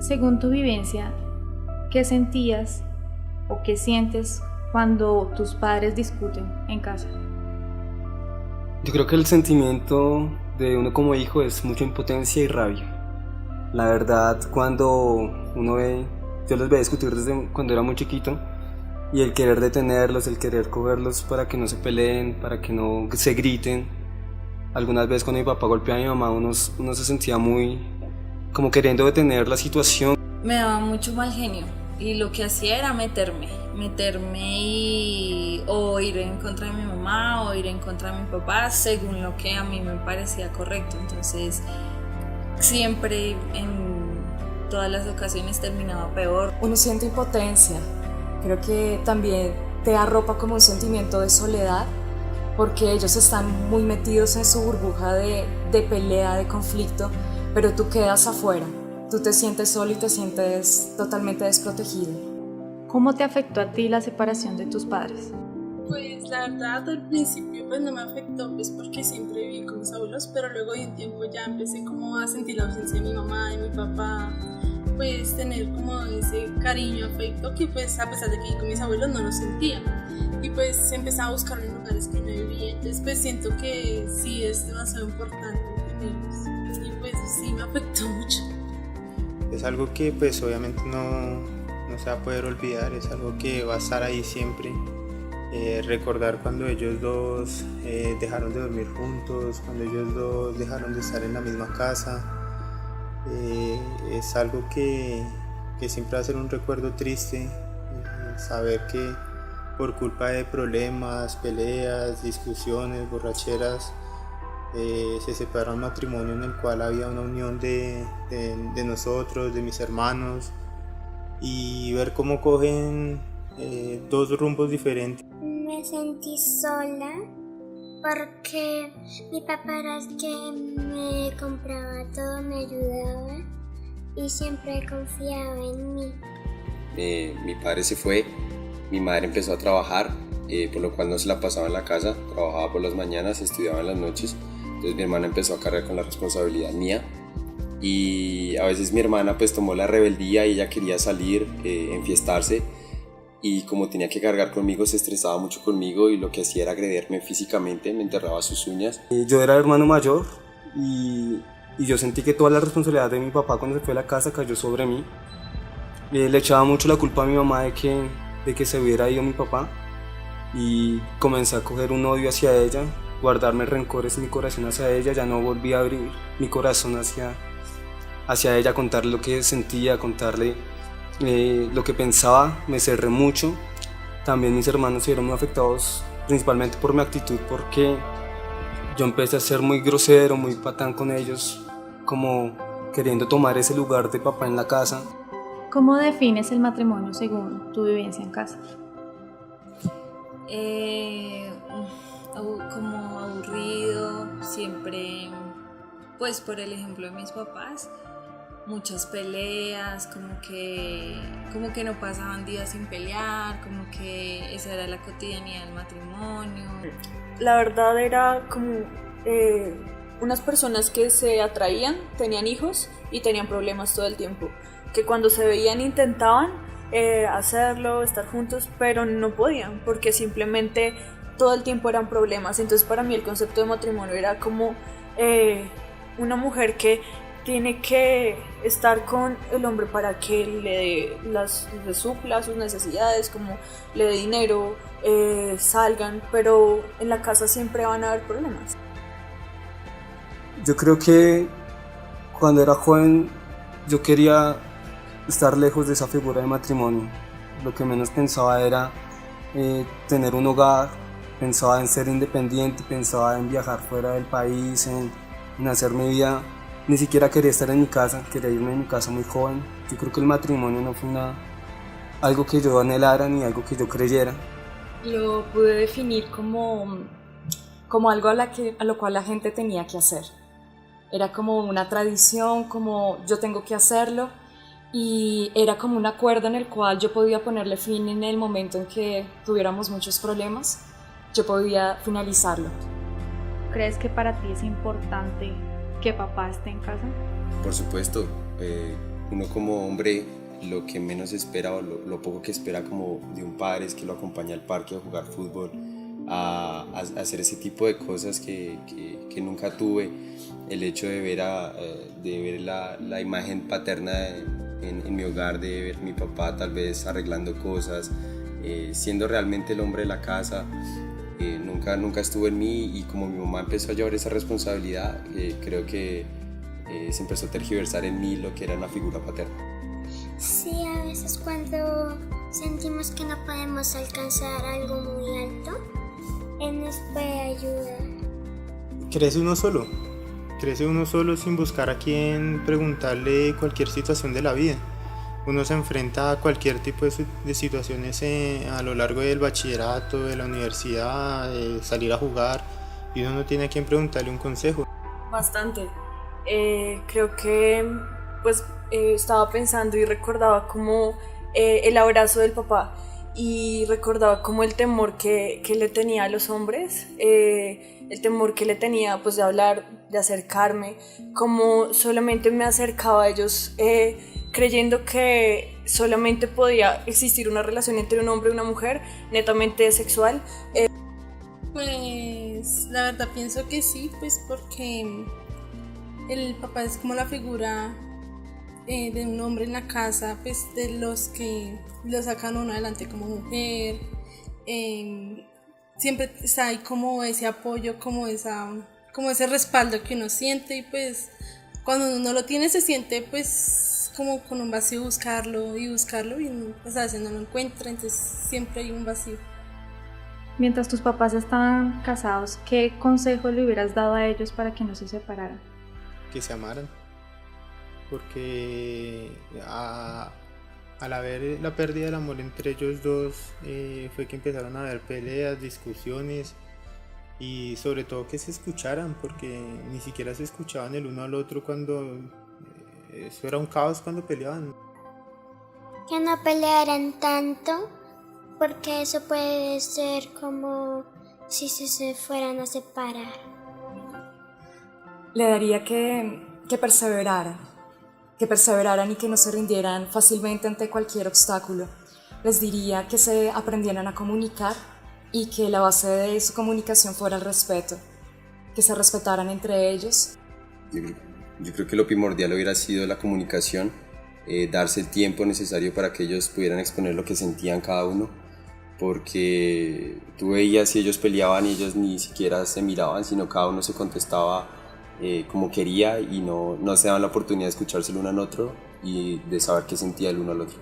Según tu vivencia, ¿qué sentías o qué sientes cuando tus padres discuten en casa? Yo creo que el sentimiento de uno como hijo es mucha impotencia y rabia. La verdad, cuando yo los veía discutir desde cuando era muy chiquito, y el querer detenerlos, el querer cogerlos para que no se peleen, para que no se griten. Algunas veces cuando mi papá golpeaba a mi mamá, uno se sentía muy como queriendo detener la situación. Me daba mucho mal genio y lo que hacía era meterme o ir en contra de mi mamá o ir en contra de mi papá según lo que a mí me parecía correcto. Entonces siempre en todas las ocasiones terminaba peor. Uno siente impotencia, creo que también te arropa como un sentimiento de soledad porque ellos están muy metidos en su burbuja de pelea, de conflicto, pero tú quedas afuera, tú te sientes solo y te sientes totalmente desprotegido. ¿Cómo te afectó a ti la separación de tus padres? Pues la verdad al principio pues no me afectó pues porque siempre viví con mis abuelos, pero luego de un tiempo ya empecé como a sentir la ausencia de mi mamá, de mi papá, pues tener como ese cariño, afecto que pues a pesar de que viví con mis abuelos no lo sentía y pues empezaba a buscarlo en lugares que no vivía. Entonces pues siento que sí es demasiado importante tenerlos y pues sí me afectó mucho. Es algo que pues obviamente no se va a poder olvidar, es algo que va a estar ahí siempre. Recordar cuando ellos dos dejaron de dormir juntos, cuando ellos dos dejaron de estar en la misma casa, es algo que siempre va a ser un recuerdo triste, saber que por culpa de problemas, peleas, discusiones, borracheras, se separa un matrimonio en el cual había una unión de nosotros, de mis hermanos, y ver cómo cogen dos rumbos diferentes. Me sentí sola porque mi papá era el que me compraba todo, me ayudaba y siempre confiaba en mí. Mi padre se fue, mi madre empezó a trabajar, por lo cual no se la pasaba en la casa, trabajaba por las mañanas, estudiaba en las noches, entonces mi hermana empezó a cargar con la responsabilidad mía y a veces mi hermana pues tomó la rebeldía y ella quería salir, enfiestarse, y como tenía que cargar conmigo se estresaba mucho conmigo y lo que hacía era agredirme físicamente, me enterraba sus uñas. Yo era el hermano mayor y yo sentí que toda la responsabilidad de mi papá cuando se fue a la casa cayó sobre mí. Le echaba mucho la culpa a mi mamá de que se hubiera ido mi papá y comencé a coger un odio hacia ella, guardarme rencores en mi corazón hacia ella, ya no volví a abrir mi corazón hacia ella, contarle lo que sentía, contarle lo que pensaba, me cerré mucho. También mis hermanos se vieron muy afectados, principalmente por mi actitud, porque yo empecé a ser muy grosero, muy patán con ellos, como queriendo tomar ese lugar de papá en la casa. ¿Cómo defines el matrimonio según tu vivencia en casa? Como aburrido, siempre, pues por el ejemplo de mis papás, muchas peleas, como que no pasaban días sin pelear, como que esa era la cotidianidad del matrimonio. La verdad era como unas personas que se atraían, tenían hijos y tenían problemas todo el tiempo, que cuando se veían intentaban hacerlo, estar juntos, pero no podían porque simplemente todo el tiempo eran problemas. Entonces para mí el concepto de matrimonio era como una mujer que tiene que estar con el hombre para que le supla sus necesidades, como le dé dinero, salgan, pero en la casa siempre van a haber problemas. Yo creo que cuando era joven yo quería estar lejos de esa figura de matrimonio. Lo que menos pensaba era tener un hogar, pensaba en ser independiente, pensaba en viajar fuera del país, en hacer mi vida. Ni siquiera quería estar en mi casa, quería irme de mi casa muy joven. Yo creo que el matrimonio no fue algo que yo anhelara ni algo que yo creyera. Lo pude definir como algo a lo cual la gente tenía que hacer. Era como una tradición, como yo tengo que hacerlo, y era como un acuerdo en el cual yo podía ponerle fin en el momento en que tuviéramos muchos problemas, yo podía finalizarlo. ¿Crees que para ti es importante que papá esté en casa? Por supuesto, uno como hombre lo que menos espera o lo poco que espera como de un padre es que lo acompañe al parque a jugar fútbol, a hacer ese tipo de cosas que nunca tuve. El hecho de ver, la imagen paterna en mi hogar, de ver a mi papá tal vez arreglando cosas, siendo realmente el hombre de la casa, nunca estuvo en mí, y como mi mamá empezó a llevar esa responsabilidad, creo que se empezó a tergiversar en mí lo que era una figura paterna. Sí, a veces cuando sentimos que no podemos alcanzar algo muy alto, Él nos puede ayudar. Crece uno solo sin buscar a quien preguntarle cualquier situación de la vida. Uno se enfrenta a cualquier tipo de situaciones a lo largo del bachillerato, de la universidad, de salir a jugar, y uno no tiene a quien preguntarle un consejo. Bastante. Creo que estaba pensando y recordaba como el abrazo del papá, y recordaba como el temor que le tenía a los hombres, el temor que le tenía pues de hablar, de acercarme, como solamente me acercaba a ellos creyendo que solamente podía existir una relación entre un hombre y una mujer netamente sexual. Pues la verdad pienso que sí, pues porque el papá es como la figura de un hombre en la casa, pues de los que lo sacan uno adelante como mujer. Siempre está ahí como ese apoyo, como ese respaldo que uno siente, y pues cuando uno no lo tiene se siente pues como con un vacío, buscarlo y pues a veces no lo encuentra, entonces siempre hay un vacío. Mientras tus papás estaban casados, ¿qué consejo le hubieras dado a ellos para que no se separaran? Que se amaran, porque al haber la pérdida del amor entre ellos dos, fue que empezaron a haber peleas, discusiones, y sobre todo que se escucharan, porque ni siquiera se escuchaban el uno al otro cuando eso era un caos cuando peleaban. Que no pelearan tanto, porque eso puede ser como si se fueran a separar. Le daría que perseveraran y que no se rindieran fácilmente ante cualquier obstáculo. Les diría que se aprendieran a comunicar y que la base de su comunicación fuera el respeto, que se respetaran entre ellos. Yo creo que lo primordial hubiera sido la comunicación, darse el tiempo necesario para que ellos pudieran exponer lo que sentían cada uno, porque tú veías si ellos peleaban y ellos ni siquiera se miraban, sino cada uno se contestaba como quería, y no se daban la oportunidad de escucharse el uno al otro y de saber qué sentía el uno al otro.